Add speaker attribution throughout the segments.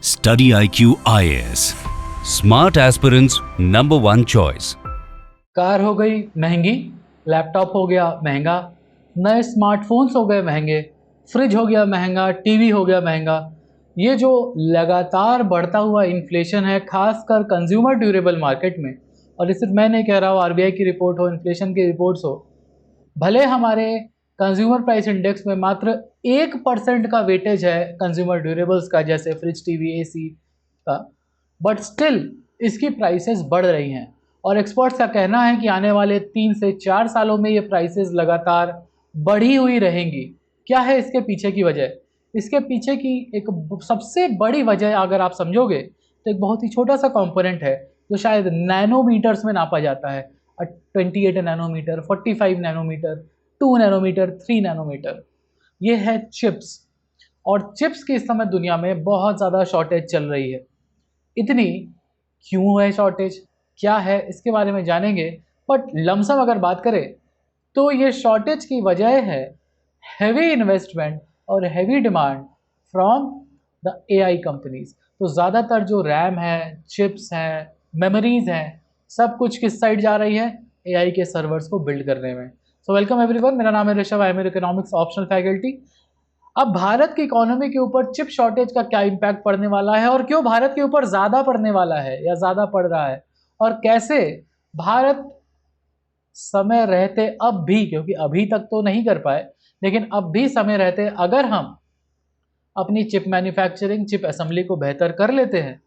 Speaker 1: Study IQ IAS. Smart aspirants number one choice.
Speaker 2: Car हो गई महंगी, लैपटॉप हो गया महंगा, नए स्मार्टफोन्स हो गए महंगे, फ्रिज हो गया महंगा, टीवी हो गया महंगा। ये जो लगातार बढ़ता हुआ इन्फ्लेशन है, खासकर कंज्यूमर ड्यूरेबल मार्केट में, और ये सिर्फ मैं नहीं कह रहा हूँ, आरबीआई की रिपोर्ट हो, इन्फ्लेशन की रिपोर्ट्स हो, भले हमारे कंज्यूमर प्राइस इंडेक्स में मात्र 1% का वेटेज है कंज्यूमर ड्यूरेबल्स का, जैसे फ्रिज, टीवी, एसी का, बट स्टिल इसकी प्राइसेस बढ़ रही हैं। और एक्सपर्ट्स का कहना है कि आने वाले 3 से 4 सालों में ये प्राइसेस लगातार बढ़ी हुई रहेंगी। क्या है इसके पीछे की वजह? इसके पीछे की एक सबसे बड़ी वजह अगर आप समझोगे तो एक बहुत ही छोटा सा कंपोनेंट है जो शायद नैनोमीटर्स में नापा जाता है। 28 नैनोमीटर, 45 नैनोमीटर, 2 नैनोमीटर, 3 नैनोमीटर, ये है चिप्स। और चिप्स की इस समय दुनिया में बहुत ज़्यादा शॉर्टेज चल रही है। इतनी क्यों है शॉर्टेज, क्या है, इसके बारे में जानेंगे। बट लमसम अगर बात करें तो ये शॉर्टेज की वजह है हैवी इन्वेस्टमेंट और heavy demand from the AI companies. तो ज़्यादातर जो रैम है, चिप्स हैं, मेमोरीज हैं, सब कुछ किस साइड जा रही है? एआई के सर्वर्स को बिल्ड करने में। सो वेलकम एवरीवन, मेरा नाम है Rishabh, I am economics optional faculty. अब भारत की इकोनॉमी के ऊपर चिप शॉर्टेज का क्या इम्पैक्ट पड़ने वाला है, और क्यों भारत के ऊपर ज़्यादा पड़ने वाला है या ज़्यादा पड़ रहा है, और कैसे भारत समय रहते अब भी, क्योंकि अभी तक तो नहीं कर पाए, लेकिन अब भी समय रहते अगर हम अपनी चिप मैन्युफैक्चरिंग, चिप असेंबली को बेहतर कर लेते हैं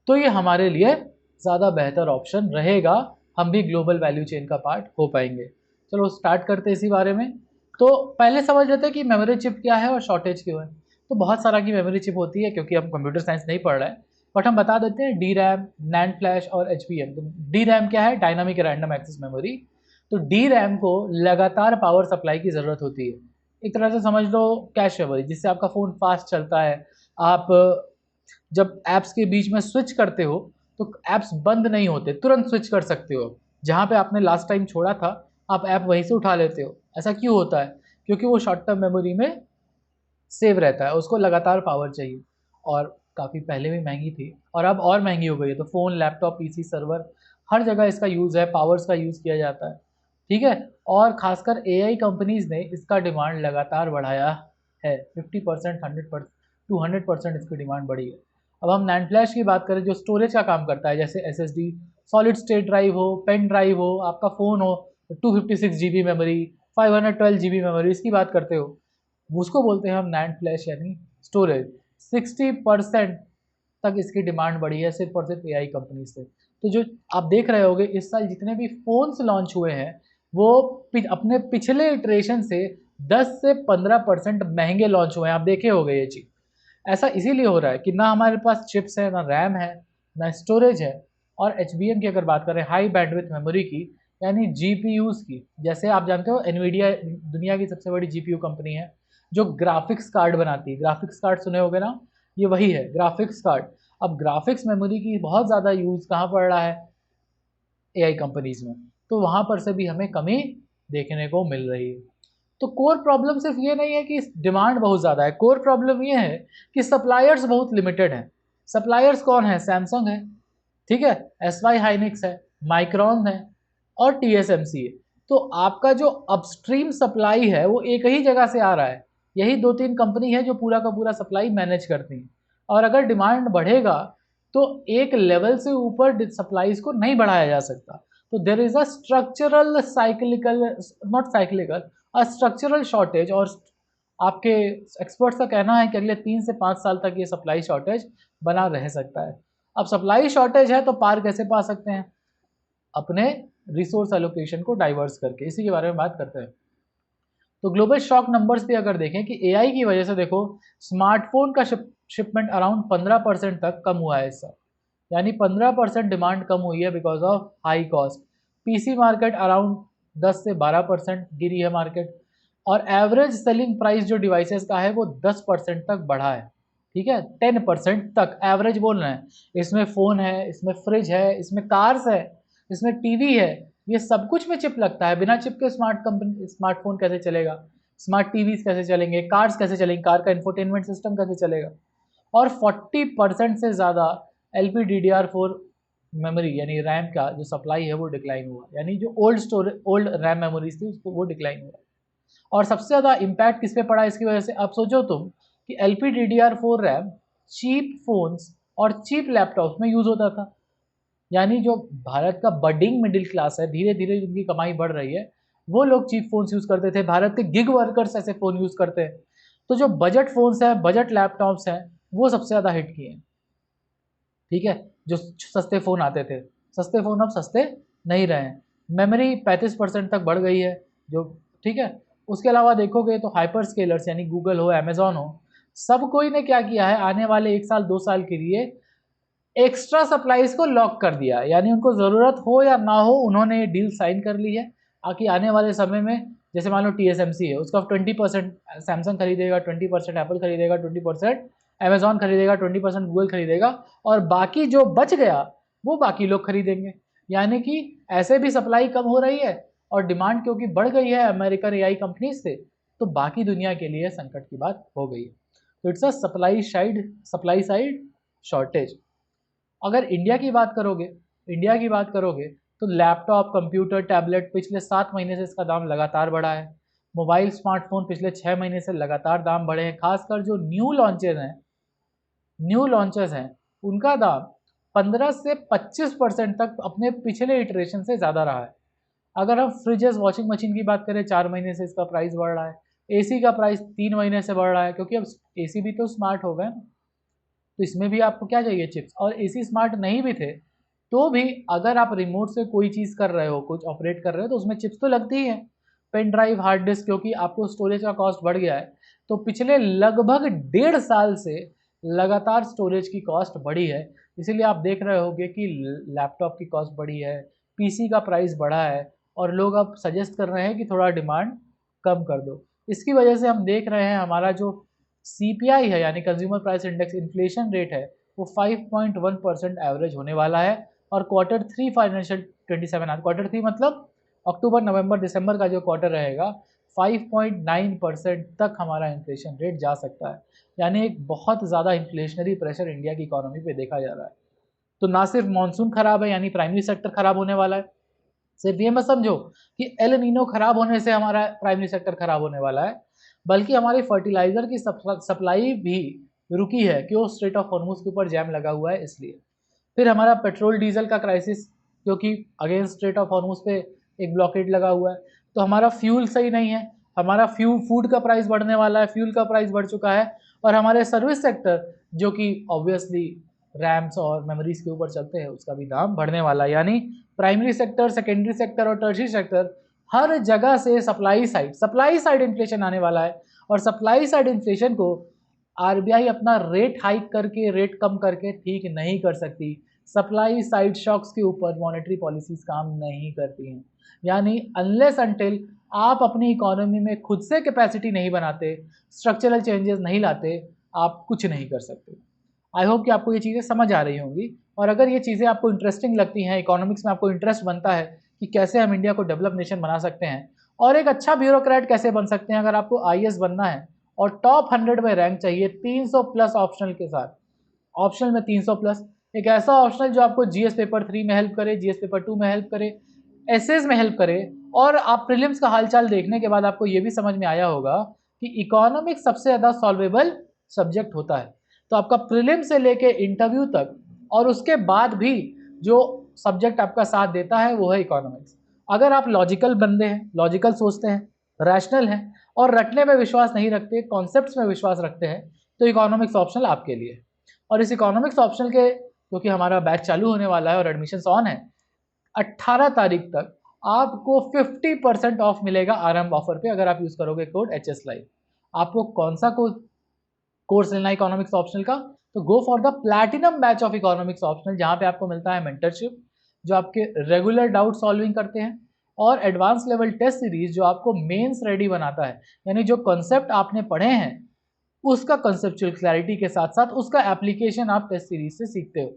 Speaker 2: तो ये हमारे लिए ज़्यादा बेहतर ऑप्शन रहेगा। हम भी ग्लोबल वैल्यू चेन का पार्ट हो पाएंगे। चलो स्टार्ट करते हैं इसी बारे में। तो पहले समझ लेते हैं कि मेमोरी चिप क्या है और शॉर्टेज क्यों है। तो बहुत सारा की मेमोरी चिप होती है, क्योंकि हम कंप्यूटर साइंस नहीं पढ़ रहे हैं, बट हम बता देते हैं डी रैम, नैंड फ्लैश और एचबीएम। तो डी रैम क्या है? Dynamic random access memory. तो डी रैम को लगातार पावर सप्लाई की ज़रूरत होती है। एक तरह से समझ लो कैश मेमोरी, जिससे आपका फ़ोन फास्ट चलता है। आप जब ऐप्स के बीच में स्विच करते हो तो ऐप्स बंद नहीं होते, तुरंत स्विच कर सकते हो। जहाँ पे आपने लास्ट टाइम छोड़ा था आप ऐप वहीं से उठा लेते हो। ऐसा क्यों होता है? क्योंकि वो शॉर्ट टर्म मेमोरी में सेव रहता है, उसको लगातार पावर चाहिए। और काफ़ी पहले भी महंगी थी और अब और महंगी हो गई है। तो फ़ोन, लैपटॉप, पीसी, सर्वर, हर जगह इसका यूज़ है, पावर्स का यूज़ किया जाता है। ठीक है। और ख़ासकर एआई कंपनीज़ ने इसका डिमांड लगातार बढ़ाया है। 50%, 100%, 200% इसकी डिमांड बढ़ी है। अब हम नैंड फ्लैश की बात करें, जो स्टोरेज का काम करता है, जैसे एसएसडी, सॉलिड स्टेट ड्राइव हो, पेन ड्राइव हो, आपका फ़ोन हो, 256 जीबी मेमोरी, 512 जीबी मेमोरी, इसकी बात करते हो, उसको बोलते हैं हम नैंड फ्लैश यानी स्टोरेज। 60% तक इसकी डिमांड बढ़ी है सिर्फ और सिर्फ एआई कंपनी से। तो जो आप देख रहे होगे इस साल जितने भी फ़ोन्स लॉन्च हुए हैं वो अपने पिछले इटरेशन से 10 से 15% महंगे लॉन्च हुए हैं। आप देखे होंगे ये चीज़। ऐसा इसीलिए हो रहा है कि ना हमारे पास चिप्स है, ना रैम है, ना स्टोरेज है। और एचबीएम की अगर बात करें, हाई बैंडविड्थ मेमोरी की, यानी जीपीयूज़ की, जैसे आप जानते हो एनवीडिया दुनिया की सबसे बड़ी जीपीयू कंपनी है जो ग्राफिक्स कार्ड बनाती है। ग्राफिक्स कार्ड सुने होगे ना, ये वही है ग्राफिक्स कार्ड। अब ग्राफिक्स मेमोरी की बहुत ज़्यादा यूज़ कहाँ पड़ रहा है? एआई कंपनीज़ में। तो वहाँ पर से भी हमें कमी देखने को मिल रही है। तो कोर प्रॉब्लम सिर्फ ये नहीं है कि डिमांड बहुत ज़्यादा है, कोर प्रॉब्लम ये है कि सप्लायर्स बहुत लिमिटेड हैं। सप्लायर्स कौन है? सैमसंग है, ठीक है, एसवाई हाइनिक्स है, माइक्रॉन है और टीएसएमसी है। तो आपका जो अपस्ट्रीम सप्लाई है वो एक ही जगह से आ रहा है। यही 2-3 कंपनी है जो पूरा का पूरा सप्लाई मैनेज करती हैं। और अगर डिमांड बढ़ेगा तो एक लेवल से ऊपर सप्लाईज को नहीं बढ़ाया जा सकता। तो there is a structural cyclical, not cyclical, a structural shortage. और आपके एक्सपर्ट्स का कहना है कि अगले 3 से 5 साल तक ये सप्लाई शॉर्टेज बना रह सकता है। अब सप्लाई शॉर्टेज है तो पार कैसे पा सकते हैं? अपने रिसोर्स एलोकेशन को डाइवर्स करके। इसी के बारे में बात करते हैं। तो ग्लोबल शॉक नंबर्स भी अगर देखें कि एआई की वजह से, देखो, स्मार्टफोन का शिपमेंट अराउंड 15% तक कम हुआ है इस साल। यानी 15% डिमांड कम हुई है because of high cost. PC market around 10 से 12% गिरी है मार्केट। और एवरेज सेलिंग प्राइस जो डिवाइसेस का है वो 10% तक बढ़ा है। ठीक है, 10% तक एवरेज बोल रहे हैं। इसमें फ़ोन है, इसमें फ्रिज है, इसमें कार्स है, इसमें टीवी है, ये सब कुछ में चिप लगता है। बिना चिप के स्मार्टफोन कैसे चलेगा? स्मार्ट टीवीज कैसे चलेंगे? कार्स कैसे चलेंगे? कार का इंफोटेनमेंट सिस्टम कैसे चलेगा? और 40% से ज़्यादा LPDDR4 मेमोरी यानी रैम का जो सप्लाई है वो डिक्लाइन हुआ, यानी जो ओल्ड रैम मेमोरीज थी उसको वो डिक्लाइन हुआ। और सबसे ज़्यादा इम्पैक्ट किस पे पड़ा इसकी वजह से, अब सोचो तुम कि LPDDR4 रैम चीप फोन्स और चीप लैपटॉप्स में यूज़ होता था, यानी जो भारत का बडिंग मिडिल क्लास है, धीरे धीरे जिनकी कमाई बढ़ रही है, वो लोग चीप फोन्स यूज़ करते थे। भारत के गिग वर्कर्स ऐसे फ़ोन यूज़ करते हैं। तो जो बजट फ़ोन्स हैं, बजट लैपटॉप्स हैं, वो सबसे ज़्यादा हिट किए हैं। ठीक है, जो सस्ते फ़ोन आते थे, सस्ते फ़ोन अब सस्ते नहीं रहे हैं। मेमोरी 35% तक बढ़ गई है जो, ठीक है। उसके अलावा देखोगे तो हाइपर स्केलर्स यानी गूगल हो, अमेजॉन हो, सब कोई ने क्या किया है, आने वाले 1 साल 2 साल के लिए एक्स्ट्रा सप्लाईज को लॉक कर दिया, यानी उनको ज़रूरत हो या ना हो उन्होंने ये डील साइन कर ली है ताकि आने वाले समय में, जैसे मान लो TSMC है, उसका 20% सैमसंग खरीदेगा, 20% एप्पल खरीदेगा, 20% अमेजॉन खरीदेगा, 20% गूगल खरीदेगा, और बाकी जो बच गया वो बाकी लोग खरीदेंगे। यानी कि ऐसे भी सप्लाई कम हो रही है और डिमांड क्योंकि बढ़ गई है अमेरिकन AI कंपनीज से, तो बाकी दुनिया के लिए संकट की बात हो गई है। तो it's a supply side shortage. अगर इंडिया की बात करोगे तो लैपटॉप, कंप्यूटर, टैबलेट पिछले 7 महीने से इसका दाम लगातार बढ़ा है। मोबाइल स्मार्टफोन पिछले 6 महीने से लगातार दाम बढ़े हैं। खासकर जो न्यू लॉन्चेस हैं उनका दाम 15 से 25% तक अपने पिछले इटरेशन से ज़्यादा रहा है। अगर हम फ्रिजेस, वॉशिंग मशीन की बात करें, 4 महीने से इसका प्राइस बढ़ रहा है। AC का प्राइस 3 महीने से बढ़ रहा है, क्योंकि अब AC भी तो स्मार्ट हो गए, तो इसमें भी आपको क्या चाहिए, चिप्स। और AC स्मार्ट नहीं भी थे तो भी अगर आप रिमोट से कोई चीज़ कर रहे हो, कुछ ऑपरेट कर रहे हो, तो उसमें चिप्स तो लगती ही है। पेन ड्राइव, हार्ड डिस्क, क्योंकि आपको स्टोरेज का कॉस्ट बढ़ गया है, तो पिछले लगभग 1.5 साल से लगातार स्टोरेज की कॉस्ट बढ़ी है। इसीलिए आप देख रहे होगे कि लैपटॉप की कॉस्ट बढ़ी है, PC का प्राइस बढ़ा है, और लोग अब सजेस्ट कर रहे हैं कि थोड़ा डिमांड कम कर दो। इसकी वजह से हम देख रहे हैं हमारा जो CPI है यानी consumer price index, inflation rate है, वो 5.1% एवरेज होने वाला है। और Q3 फाइनेंशियल 27, Q3 मतलब अक्टूबर, नवंबर, दिसंबर का जो क्वार्टर रहेगा, 5.9% तक हमारा इन्फ्लेशन रेट जा सकता है। यानी एक बहुत ज़्यादा इन्फ्लेशनरी प्रेशर इंडिया की इकोनॉमी पे देखा जा रहा है। तो ना सिर्फ मानसून खराब है यानी प्राइमरी सेक्टर खराब होने वाला है, सिर्फ ये मत समझो कि एल नीनो खराब होने से हमारा प्राइमरी सेक्टर खराब होने वाला है, बल्कि हमारी फर्टिलाइज़र की सप्लाई भी रुकी है, क्यों, स्ट्रेट ऑफ हॉर्मुज के ऊपर जैम लगा हुआ है इसलिए। फिर हमारा पेट्रोल डीजल का क्राइसिस, क्योंकि अगेंस्ट स्ट्रेट ऑफ हॉर्मुज पे एक ब्लॉकेड लगा हुआ है, तो हमारा फ्यूल सही नहीं है, हमारा फूड का प्राइस बढ़ने वाला है, फ्यूल का प्राइस बढ़ चुका है। और हमारे सर्विस सेक्टर जो कि ऑब्वियसली रैम्स और मेमोरीज के ऊपर चलते हैं, उसका भी दाम बढ़ने वाला है। यानी प्राइमरी सेक्टर, सेकेंडरी सेक्टर और टर्शियरी सेक्टर, हर जगह से सप्लाई साइड इन्फ्लेशन आने वाला है। और सप्लाई साइड इन्फ्लेशन को RBI अपना रेट हाइक करके, रेट कम करके ठीक नहीं कर सकती। सप्लाई साइड शॉक्स के ऊपर मॉनेटरी पॉलिसीज काम नहीं करती हैं। यानी अनलेस अनटिल आप अपनी इकोनॉमी में खुद से कैपेसिटी नहीं बनाते, स्ट्रक्चरल चेंजेस नहीं लाते, आप कुछ नहीं कर सकते। आई होप कि आपको ये चीज़ें समझ आ रही होंगी। और अगर ये चीज़ें आपको इंटरेस्टिंग लगती हैं, इकोनॉमिक्स में आपको इंटरेस्ट बनता है कि कैसे हम इंडिया को डेवलप नेशन बना सकते हैं और एक अच्छा ब्यूरोक्रेट कैसे बन सकते हैं, अगर आपको IAS बनना है और टॉप 100 में रैंक चाहिए 300 प्लस ऑप्शनल के साथ, ऑप्शनल में 300 प्लस, एक ऐसा ऑप्शनल जो आपको GS पेपर 3 में हेल्प करे, GS पेपर 2 में हेल्प करे, एसेज में हेल्प करे, और आप प्रीलिम्स का हालचाल देखने के बाद आपको ये भी समझ में आया होगा कि इकोनॉमिक्स सबसे ज़्यादा सॉल्वेबल सब्जेक्ट होता है। तो आपका प्रीलिम से लेके इंटरव्यू तक और उसके बाद भी जो सब्जेक्ट आपका साथ देता है वो है इकोनॉमिक्स। अगर आप लॉजिकल बंदे हैं, लॉजिकल सोचते हैं, रैशनल हैं और रटने में विश्वास नहीं रखते, कॉन्सेप्ट्स में विश्वास रखते हैं, तो इकोनॉमिक्स ऑप्शनल आपके लिए। और इस इकोनॉमिक्स ऑप्शनल के, क्योंकि हमारा बैच चालू होने वाला है और एडमिशन्स ऑन है, 18 तारीख तक आपको 50% ऑफ मिलेगा आरंभ ऑफर पे, अगर आप यूज़ करोगे कोड HS Live। आपको कौन सा कोर्स लेना है इकोनॉमिक्स ऑप्शनल का, तो go for the platinum batch of economics optional, जहाँ पे आपको मिलता है मेंटरशिप जो आपके रेगुलर डाउट सॉल्विंग करते हैं, और एडवांस लेवल टेस्ट सीरीज जो आपको मेंस रेडी बनाता है, यानी जो कॉन्सेप्ट आपने पढ़े हैं उसका कंसेप्चुअल क्लैरिटी के साथ साथ उसका एप्लीकेशन आप टेस्ट सीरीज से सीखते हो।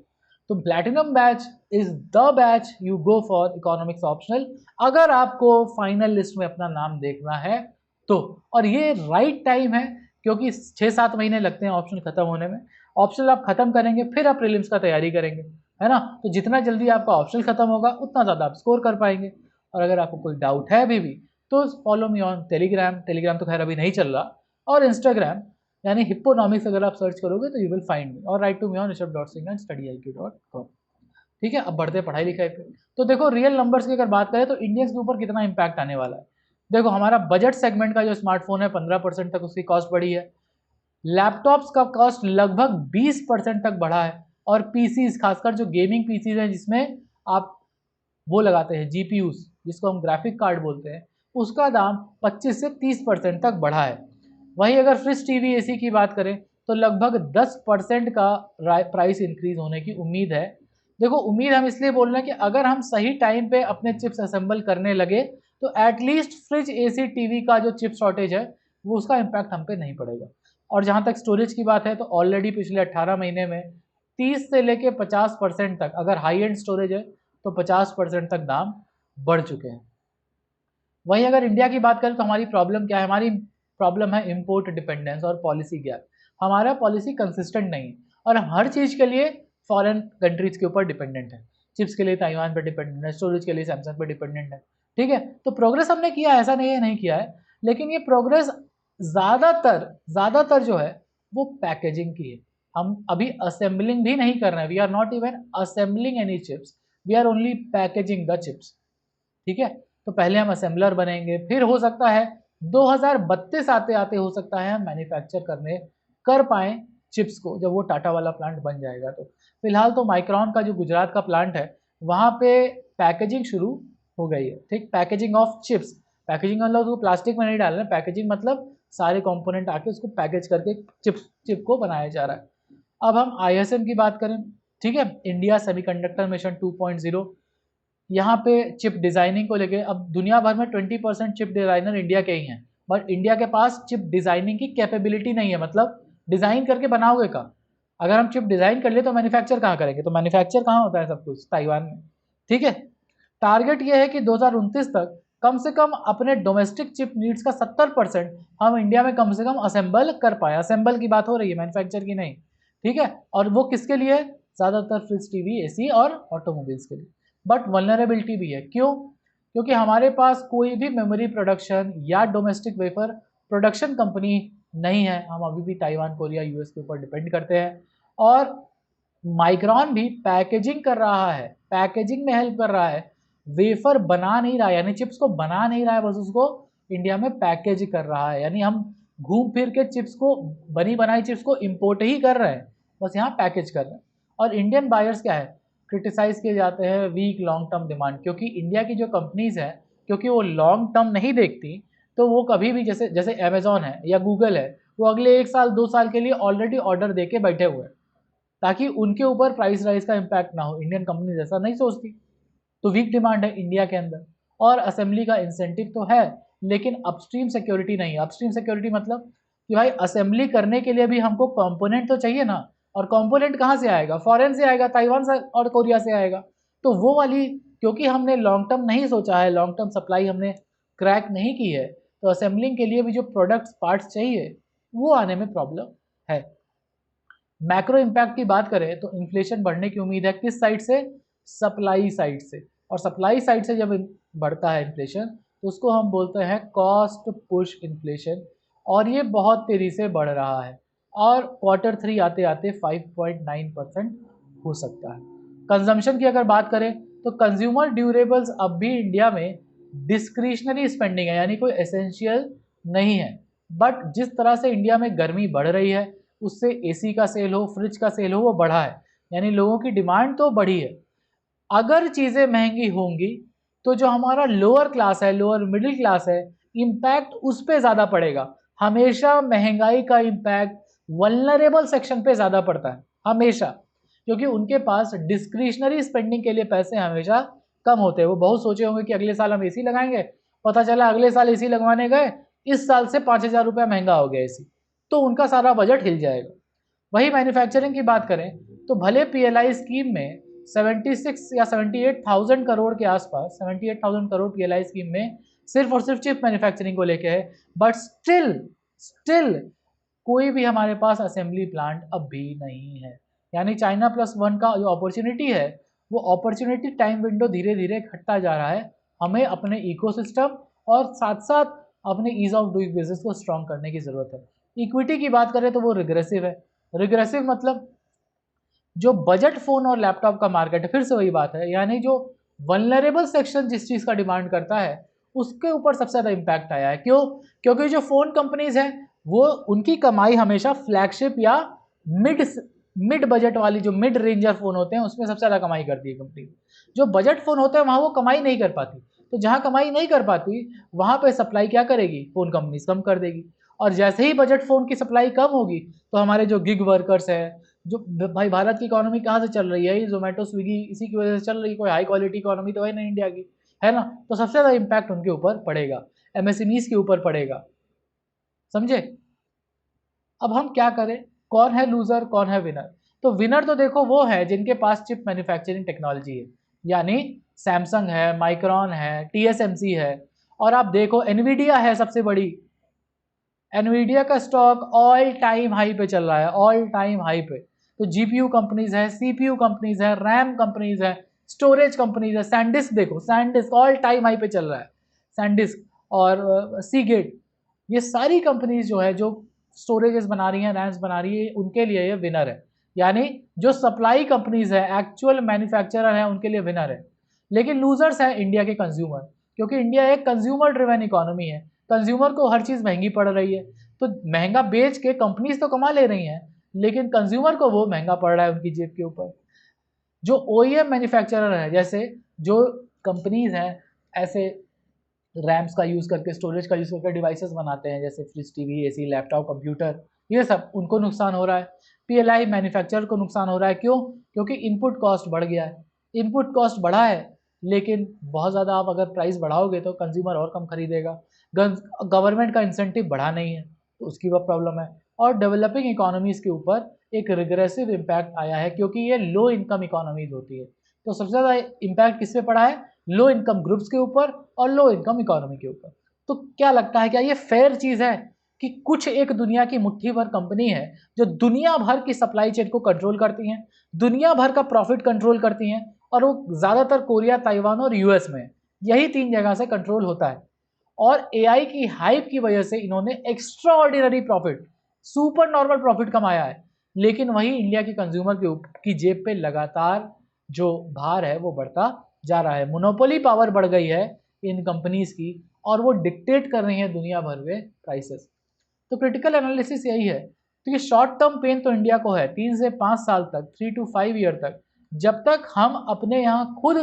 Speaker 2: तो platinum batch is the batch you go for economics optional, अगर आपको फाइनल लिस्ट में अपना नाम देखना है तो। और ये राइट टाइम है, क्योंकि 6-7 महीने लगते हैं ऑप्शन खत्म होने में, ऑप्शनल आप खत्म करेंगे फिर आप प्रीलिम्स का तैयारी करेंगे, है ना। तो जितना जल्दी आपका ऑप्शनल खत्म होगा उतना ज़्यादा आप स्कोर कर पाएंगे। और अगर आपको कोई डाउट है अभी भी तो follow me on Telegram, Telegram तो खैर अभी नहीं चल रहा, और इंस्टाग्राम यानी हिप्पोनॉमिक्स अगर आप सर्च करोगे तो यू विल फाइंड मी, और right to me on rishabh.singh@studyIQ.com। ठीक है, अब बढ़ते हैं पढ़ाई लिखाई पे। तो देखो रियल नंबर्स की अगर बात करें तो इंडियंस के ऊपर कितना इम्पैक्ट आने वाला है। देखो हमारा बजट सेगमेंट का जो स्मार्टफोन है 15% तक उसकी कॉस्ट बढ़ी है, लैपटॉप्स का कॉस्ट लगभग 20% तक बढ़ा है, और पीसीज खासकर जो गेमिंग पीसीज हैं जिसमें आप वो लगाते हैं जीपीयूज जिसको हम ग्राफिक कार्ड बोलते हैं, उसका दाम 25 से 30% तक बढ़ा है। वहीं अगर फ्रिज टीवी एसी की बात करें तो लगभग 10% का प्राइस इंक्रीज होने की उम्मीद है। देखो उम्मीद हम इसलिए बोल रहे हैं कि अगर हम सही टाइम पे अपने चिप्स असेंबल करने लगे तो एटलीस्ट फ्रिज एसी टीवी का जो चिप शॉर्टेज है वो उसका इम्पैक्ट हम पे नहीं पड़ेगा। और जहाँ तक स्टोरेज की बात है तो ऑलरेडी पिछले 18 महीने में 30 से लेके 50% तक, अगर हाई एंड स्टोरेज है तो 50% तक दाम बढ़ चुके हैं। वहीं अगर इंडिया की बात करें तो हमारी प्रॉब्लम क्या है, हमारी प्रॉब्लम है इम्पोर्ट डिपेंडेंस और पॉलिसी गैप। हमारा पॉलिसी कंसिस्टेंट नहीं और हम हर चीज़ के लिए फॉरेन कंट्रीज के ऊपर डिपेंडेंट है। चिप्स के लिए ताइवान पर डिपेंडेंट है, स्टोरेज के लिए सैमसंग पर डिपेंडेंट है। ठीक है, तो प्रोग्रेस हमने किया, ऐसा नहीं है नहीं किया है, लेकिन ये प्रोग्रेस ज़्यादातर जो है वो पैकेजिंग की है। हम अभी असेंबलिंग भी नहीं कर रहे हैं, we are not even assembling any chips, we are only packaging the chips. ठीक है, तो पहले हम असेंबलर बनेंगे, फिर हो सकता है 2032 आते आते हो सकता है हम मैन्युफैक्चर कर पाएँ चिप्स को, जब वो टाटा वाला प्लांट बन जाएगा। तो फिलहाल तो माइक्रॉन का जो गुजरात का प्लांट है वहाँ पे पैकेजिंग शुरू हो गई है। ठीक, पैकेजिंग ऑफ चिप्स, पैकेजिंग मतलब उसको प्लास्टिक में नहीं डालना, पैकेजिंग मतलब सारे कंपोनेंट आके उसको पैकेज करके चिप को बनाया जा रहा है। अब हम ISM की बात करें, ठीक है, इंडिया सेमीकंडक्टर मिशन 2.0, यहाँ पे चिप डिज़ाइनिंग को लेके अब दुनिया भर में 20% चिप डिज़ाइनर इंडिया के ही हैं, बट इंडिया के पास चिप डिज़ाइनिंग की कैपेबिलिटी नहीं है। मतलब डिज़ाइन करके बनाओगे कहाँ, अगर हम चिप डिज़ाइन कर लिए तो मैन्युफैक्चर कहाँ करेंगे, तो मैन्युफैक्चर कहाँ होता है सब कुछ ताइवान में। ठीक है, टारगेट ये है कि 2029 तक कम से कम अपने डोमेस्टिक चिप नीड्स का 70% हम इंडिया में कम से कम असेंबल कर पाए। असेंबल की बात हो रही है, मैन्युफैक्चर की नहीं। ठीक है, और वो किसके लिए, ज़्यादातर फ्रिज टीवी एसी और ऑटोमोबाइल्स के लिए। बट वल्नरेबिलिटी भी है, क्यों, क्योंकि हमारे पास कोई भी मेमोरी प्रोडक्शन या डोमेस्टिक वेफर प्रोडक्शन कंपनी नहीं है। हम अभी भी ताइवान, कोरिया, यूएस के ऊपर डिपेंड करते हैं। और माइक्रॉन भी पैकेजिंग कर रहा है, पैकेजिंग में हेल्प कर रहा है, वेफर बना नहीं रहा है, यानी चिप्स को बना नहीं रहा है, बस उसको इंडिया में पैकेज कर रहा है। यानी हम घूम फिर के चिप्स को, बनी बनाई चिप्स को इंपोर्ट ही कर रहे हैं, बस यहाँ पैकेज कर रहे हैं। और इंडियन बायर्स क्या है, क्रिटिसाइज किए जाते हैं वीक लॉन्ग टर्म डिमांड, क्योंकि इंडिया की जो कंपनीज हैं क्योंकि वो लॉन्ग टर्म नहीं देखती, तो वो कभी भी जैसे अमेजॉन है या गूगल है, वो अगले 1 साल 2 साल के लिए ऑलरेडी ऑर्डर दे के बैठे हुए हैं ताकि उनके ऊपर प्राइस राइज का इम्पैक्ट ना हो। इंडियन कंपनी जैसा नहीं सोचती, तो वीक डिमांड है इंडिया के अंदर। और असेंबली का इंसेंटिव तो है लेकिन अपस्ट्रीम सिक्योरिटी नहीं है। अपस्ट्रीम सिक्योरिटी मतलब कि भाई असेंबली करने के लिए भी हमको कंपोनेंट तो चाहिए ना, और कंपोनेंट कहाँ से आएगा, फॉरेन से आएगा, ताइवान से और कोरिया से आएगा। तो वो वाली, क्योंकि हमने लॉन्ग टर्म नहीं सोचा है, लॉन्ग टर्म सप्लाई हमने क्रैक नहीं की है, तो असेंबलिंग के लिए भी जो प्रोडक्ट्स पार्ट्स चाहिए वो आने में प्रॉब्लम है। मैक्रो इम्पैक्ट की बात करें तो इन्फ्लेशन बढ़ने की उम्मीद है, किस साइड से, सप्लाई साइड से। और सप्लाई साइड से जब बढ़ता है इन्फ्लेशन तो उसको हम बोलते हैं कॉस्ट पुश इन्फ्लेशन, और ये बहुत तेज़ी से बढ़ रहा है, और Q3 आते आते 5.9% हो सकता है। कंजम्पशन की अगर बात करें तो कंज्यूमर ड्यूरेबल्स अब भी इंडिया में डिस्क्रिशनरी स्पेंडिंग है, यानी कोई एसेंशियल नहीं है। बट जिस तरह से इंडिया में गर्मी बढ़ रही है उससे एसी का सेल हो, फ्रिज का सेल हो, वो बढ़ा है, यानी लोगों की डिमांड तो बढ़ी है। अगर चीज़ें महंगी होंगी तो जो हमारा लोअर क्लास है, लोअर मिडिल क्लास है, इम्पैक्ट उस पर ज़्यादा पड़ेगा। हमेशा महंगाई का इम्पैक्ट वल्नरेबल सेक्शन पे ज़्यादा पड़ता है हमेशा, क्योंकि उनके पास डिस्क्रिशनरी स्पेंडिंग के लिए पैसे हमेशा कम होते हैं। वो बहुत सोचे होंगे कि अगले साल हम एसी लगाएंगे, पता चला अगले साल एसी लगवाने गए, इस साल से 5,000 रुपया महंगा हो गया एसी, तो उनका सारा बजट हिल जाएगा। वही मैन्युफैक्चरिंग की बात करें तो भले PLI स्कीम में 76 या 78,000 करोड़ के आसपास, 78,000 करोड़ PLI स्कीम में सिर्फ और सिर्फ चिप मैन्युफैक्चरिंग को लेके है, बट स्टिल कोई भी हमारे पास असेंबली प्लांट अब भी नहीं है। यानी चाइना प्लस वन का जो अपॉर्चुनिटी है वो अपॉर्चुनिटी टाइम विंडो धीरे धीरे घटता जा रहा है। हमें अपने इकोसिस्टम और साथ साथ अपने ईज ऑफ डूइंग बिजनेस को स्ट्रॉन्ग करने की ज़रूरत है। इक्विटी की बात करें तो वो रिग्रेसिव है। रिग्रेसिव मतलब जो बजट फ़ोन और लैपटॉप का मार्केट है, फिर से वही बात है, यानी जो वल्नरेबल सेक्शन जिस चीज़ का डिमांड करता है उसके ऊपर सबसे ज़्यादा इम्पैक्ट आया है। क्यों? क्योंकि जो फ़ोन कंपनीज़ हैं वो उनकी कमाई हमेशा फ्लैगशिप या मिड मिड बजट वाली जो मिड रेंजर फ़ोन होते हैं उसमें सबसे ज़्यादा कमाई करती है कंपनी। जो बजट फ़ोन होते हैं वहाँ वो कमाई नहीं कर पाती, तो जहाँ कमाई नहीं कर पाती वहाँ पे सप्लाई क्या करेगी? फ़ोन कंपनीज कम कर देगी। और जैसे ही बजट फ़ोन की सप्लाई कम होगी तो हमारे जो गिग वर्कर्स हैं, जो भाई भारत की इकोनॉमी कहाँ से चल रही है? ये ज़ोमैटो स्विगी इसी की वजह से चल रही है। कोई हाई क्वालिटी इकोनॉमी तो है नहीं इंडिया की, है ना? तो सबसे ज़्यादा इम्पैक्ट उनके ऊपर पड़ेगा, एमएसएमईज़ के ऊपर पड़ेगा। समझे? अब हम क्या करें? कौन है लूज़र, कौन है विनर? तो विनर तो देखो वो है जिनके पास चिप मैन्युफैक्चरिंग टेक्नोलॉजी है, यानी सैमसंग है, माइक्रोन है, टीएसएमसी है, और आप देखो एनवीडिया है सबसे बड़ी। एनवीडिया का स्टॉक ऑल टाइम हाई पे चल रहा है, ऑल टाइम हाई पे। तो जीपीयू कंपनीज है, सीपीयू कंपनीज है, रैम कंपनीज है, स्टोरेज कंपनीज है। सैंडिस्क देखो, सैंडिस्क ऑल टाइम हाई पे चल रहा है, सैंडिस्क और सीगेट, ये सारी कंपनीज जो है जो स्टोरेजेस बना रही हैं, रैम्स बना रही है, उनके लिए ये विनर है। यानी जो सप्लाई कंपनीज है, एक्चुअल मैन्युफैक्चरर है, उनके लिए विनर है। लेकिन लूजर्स है इंडिया के कंज्यूमर, क्योंकि इंडिया एक कंज्यूमर ड्रिवन इकोनॉमी है। कंज्यूमर को हर चीज़ महंगी पड़ रही है, तो महंगा बेच के कंपनीज तो कमा ले रही हैं, लेकिन कंज्यूमर को वो महंगा पड़ रहा है उनकी जेब के ऊपर। जो ओईएम मैन्युफैक्चरर है, जैसे जो कंपनीज हैं ऐसे रैम्स का यूज़ करके, स्टोरेज का यूज़ करके डिवाइसेस बनाते हैं, जैसे fridge, TV, AC, laptop, computer, ये सब उनको नुकसान हो रहा है। पीएलआई मैन्युफैक्चरर को नुकसान हो रहा है। क्यों? क्योंकि इनपुट कॉस्ट बढ़ गया है। इनपुट कॉस्ट बढ़ा है, लेकिन बहुत ज़्यादा आप अगर प्राइस बढ़ाओगे तो कंज्यूमर और कम खरीदेगा। गवर्नमेंट का इंसेंटिव बढ़ा नहीं है, तो उसकी वह प्रॉब्लम है। और डेवलपिंग इकोनॉमीज़ के ऊपर एक रिग्रेसिव इम्पैक्ट आया है, क्योंकि ये लो इनकम इकोनॉमीज होती है। तो सबसे ज़्यादा इम्पैक्ट किस पे पड़ा है? लो इनकम ग्रुप्स के ऊपर और लो इनकम इकोनॉमी के ऊपर। तो क्या लगता है, क्या ये फेयर चीज़ है कि कुछ एक दुनिया की मुट्ठी भर कंपनी है जो दुनिया भर की सप्लाई चेन को कंट्रोल करती हैं, दुनिया भर का प्रॉफिट कंट्रोल करती हैं, और वो ज़्यादातर कोरिया, ताइवान और यूएस में, यही 3 जगह से कंट्रोल होता है। और एआई की हाइप की वजह से इन्होंने extra ordinary profit, super normal profit कमाया है, लेकिन वही इंडिया के कंज्यूमर की जेब पे लगातार जो भार है वो बढ़ता जा रहा है। मोनोपोली पावर बढ़ गई है इन कंपनीज की, और वो डिक्टेट कर रही हैं दुनिया भर में प्राइसेस। तो क्रिटिकल एनालिसिस यही है। तो ये शॉर्ट टर्म पेन तो इंडिया को है 3 से 5 साल तक, 3 to 5 ईयर तक, जब तक हम अपने यहाँ खुद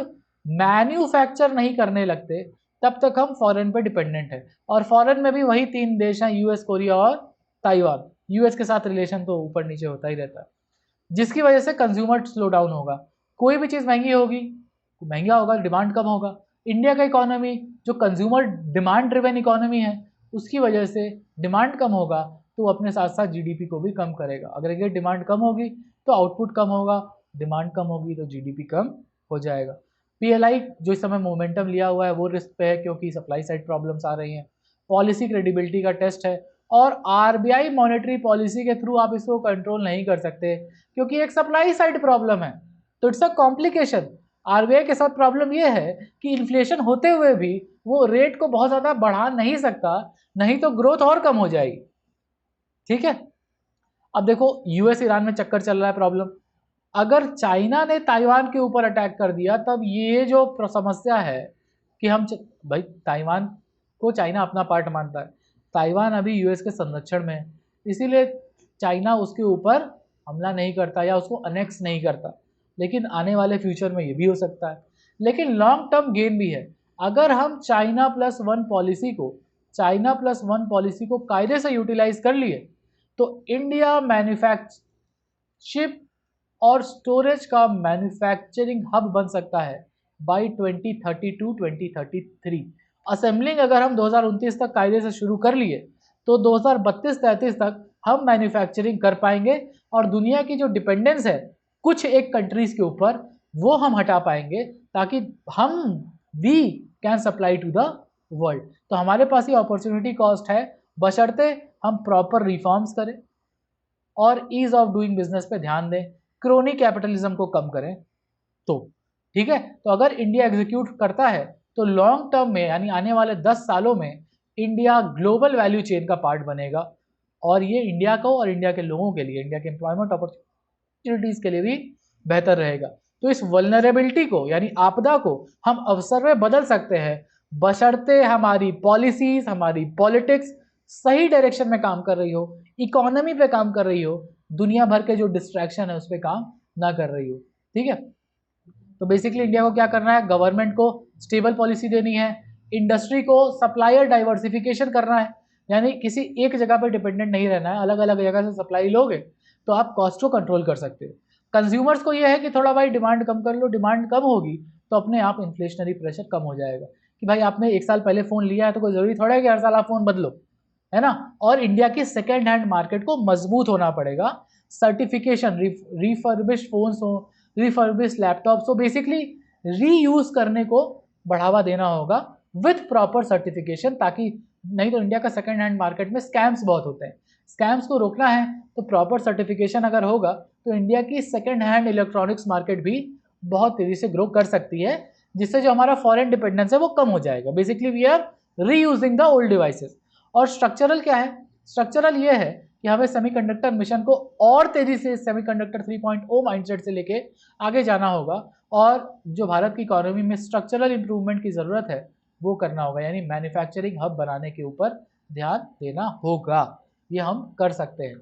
Speaker 2: मैन्युफैक्चर नहीं करने लगते तब तक हम फॉरेन पे डिपेंडेंट है। और फॉरेन में भी वही 3 देश हैं, यूएस, कोरिया और ताइवान। यूएस के साथ रिलेशन तो ऊपर नीचे होता ही रहता है, जिसकी वजह से कंज्यूमर स्लो डाउन होगा। कोई भी चीज़ महंगी होगी, महंगा होगा, डिमांड कम होगा। इंडिया का इकोनॉमी जो कंज्यूमर डिमांड ड्रिवन इकोनॉमी है, उसकी वजह से डिमांड कम होगा तो अपने साथ साथ जीडीपी को भी कम करेगा। अगर ये डिमांड कम होगी तो आउटपुट कम होगा, डिमांड कम होगी तो जीडीपी कम हो जाएगा। पीएलआई जो इस समय मोमेंटम लिया हुआ है वो रिस्क पे है, क्योंकि सप्लाई साइड प्रॉब्लम्स आ रही हैं। पॉलिसी क्रेडिबिलिटी का टेस्ट है, और आरबीआई मॉनेटरी पॉलिसी के थ्रू आप इसको कंट्रोल नहीं कर सकते, क्योंकि एक सप्लाई साइड प्रॉब्लम है। तो इट्स अ कॉम्प्लिकेशन। आरबीआई के साथ प्रॉब्लम यह है कि इन्फ्लेशन होते हुए भी वो रेट को बहुत ज़्यादा बढ़ा नहीं सकता, नहीं तो ग्रोथ और कम हो जाएगी। ठीक है, अब देखो यूएस ईरान में चक्कर चल रहा है प्रॉब्लम। अगर चाइना ने ताइवान के ऊपर अटैक कर दिया, तब ये जो समस्या है कि भाई ताइवान को चाइना अपना पार्ट मानता है, ताइवान अभी यूएस के संरक्षण में है, इसीलिए चाइना उसके ऊपर हमला नहीं करता या उसको अनेक्स नहीं करता। लेकिन आने वाले फ्यूचर में ये भी हो सकता है। लेकिन लॉन्ग टर्म गेन भी है। अगर हम चाइना प्लस वन पॉलिसी को कायदे से यूटिलाइज कर लिए तो इंडिया मैन्युफैक्चरिंग और स्टोरेज का मैन्युफैक्चरिंग हब बन सकता है बाई 2032-2033। असेंबलिंग अगर हम 2029 तक कायदे से शुरू कर लिए तो 2032-33 तक हम मैन्युफैक्चरिंग कर पाएंगे, और दुनिया की जो डिपेंडेंस है कुछ एक कंट्रीज के ऊपर वो हम हटा पाएंगे, ताकि हम we can supply to the world. तो हमारे पास ये अपॉर्चुनिटी कॉस्ट है, बशर्ते हम प्रॉपर रिफॉर्म्स करें, और ईज ऑफ डूइंग बिजनेस पे ध्यान दें, क्रोनी कैपिटलिज्म को कम करें। तो ठीक है, तो अगर इंडिया एग्जीक्यूट करता है तो लॉन्ग टर्म में यानी आने वाले 10 सालों में इंडिया ग्लोबल वैल्यू चेन का पार्ट बनेगा, और ये इंडिया को और इंडिया के लोगों के लिए, इंडिया के एम्प्लॉयमेंट अपॉर्चुनिटीज़ के लिए भी बेहतर रहेगा। तो इस वल्नरेबिलिटी को यानी आपदा को हम अवसर में बदल सकते हैं, बशर्ते हमारी पॉलिसीज, हमारी पॉलिटिक्स सही डायरेक्शन में काम कर रही हो, इकोनॉमी पे काम कर रही हो, दुनिया भर के जो डिस्ट्रैक्शन है उस पर काम ना कर रही हो। ठीक है, तो बेसिकली इंडिया को क्या करना है, गवर्नमेंट को स्टेबल पॉलिसी देनी है, इंडस्ट्री को सप्लायर डाइवर्सिफिकेशन करना है, यानी किसी एक जगह पर डिपेंडेंट नहीं रहना है, अलग अलग जगह से सप्लाई लोगे तो आप कॉस्ट को कंट्रोल कर सकते हो। कंज्यूमर्स को यह है कि थोड़ा भाई डिमांड कम कर लो, डिमांड कम होगी तो अपने आप इन्फ्लेशनरी प्रेशर कम हो जाएगा कि भाई आपने एक साल पहले फ़ोन लिया है तो कोई ज़रूरी थोड़ा है कि हर साल आप फ़ोन बदलो, है ना। और इंडिया की सेकेंड हैंड मार्केट को मजबूत होना पड़ेगा, सर्टिफिकेशन, रिफर्बिश फोन्स हो, रिफर्बिश लैपटॉप्स हो, बेसिकली रीयूज करने को बढ़ावा देना होगा विथ प्रॉपर सर्टिफिकेशन, ताकि नहीं तो इंडिया का सेकेंड हैंड मार्केट में स्कैम्स बहुत होते हैं। स्कैम्स को रोकना है तो प्रॉपर सर्टिफिकेशन अगर होगा तो इंडिया की सेकेंड हैंड इलेक्ट्रॉनिक्स मार्केट भी बहुत तेज़ी से ग्रो कर सकती है, जिससे जो हमारा फॉरेन डिपेंडेंस है वो कम हो जाएगा। Basically we are reusing the old devices. और स्ट्रक्चरल क्या है, स्ट्रक्चरल ये है कि हमें सेमीकंडक्टर मिशन को और तेज़ी से सेमीकंडक्टर 3.0 माइंडसेट से लेके आगे जाना होगा, और जो भारत की इकोनॉमी में स्ट्रक्चरल इंप्रूवमेंट की ज़रूरत है वो करना होगा, यानी मैन्युफैक्चरिंग हब बनाने के ऊपर ध्यान देना होगा। ये हम कर सकते हैं।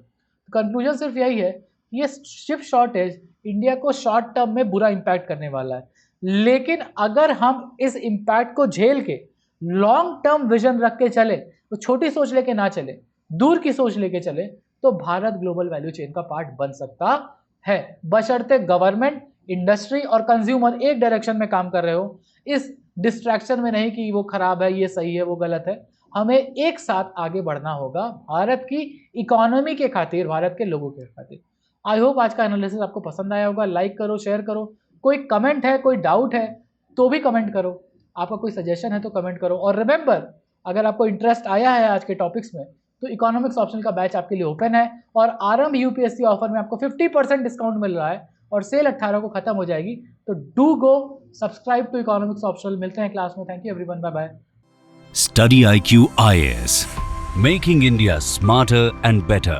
Speaker 2: कंक्लूजन सिर्फ यही है, ये शिप शॉर्टेज इंडिया को शॉर्ट टर्म में बुरा इम्पैक्ट करने वाला है, लेकिन अगर हम इस इम्पैक्ट को झेल के लॉन्ग टर्म विजन रख के चले, तो छोटी सोच लेके ना चले, दूर की सोच लेके चले, तो भारत ग्लोबल वैल्यू चेन का पार्ट बन सकता है, बशर्ते गवर्नमेंट, इंडस्ट्री और कंज्यूमर एक डायरेक्शन में काम कर रहे हो, इस डिस्ट्रैक्शन में नहीं कि वो खराब है, ये सही है, वो गलत है। हमें एक साथ आगे बढ़ना होगा भारत की इकोनॉमी के खातिर, भारत के लोगों के खातिर। आई होप आज का एनालिसिस आपको पसंद आया होगा। लाइक करो, शेयर करो, कोई कमेंट है, कोई डाउट है तो भी कमेंट करो, आपका कोई सजेशन है तो कमेंट करो। और रिमेंबर, अगर आपको इंटरेस्ट आया है आज के टॉपिक्स में तो इकोनॉमिक्स ऑप्शन का बैच आपके लिए ओपन है, और आरंभ यूपीएससी ऑफर में आपको 50% डिस्काउंट मिल रहा है और सेल 18 को खत्म हो जाएगी। तो do go subscribe to economics optional. मिलते हैं क्लास में। Thank you everyone, bye bye.
Speaker 1: Study IQ IAS, making India smarter and better.